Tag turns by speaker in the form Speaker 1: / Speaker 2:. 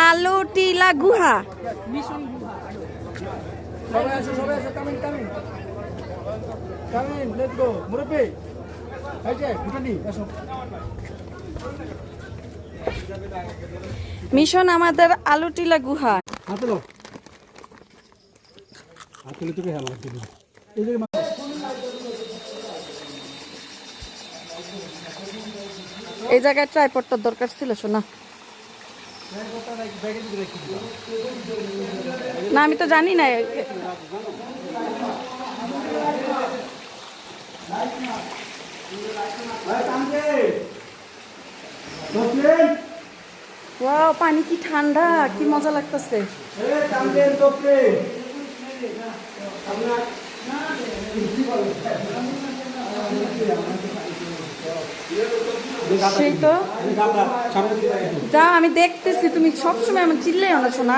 Speaker 1: আলু টিলা গুহা। মিশন আমাদের আলু টিলা গুহা। এই জায়গায় ট্রাইপডটার দরকার ছিল শোনা। না আমি তো জানি না। ওয়াও, পানি কি ঠান্ডা, কি মজা লাগতেছে। সেই তো যা আমি দেখতেছি, তুমি সবসময় আমার চিল্লাই না শোনা।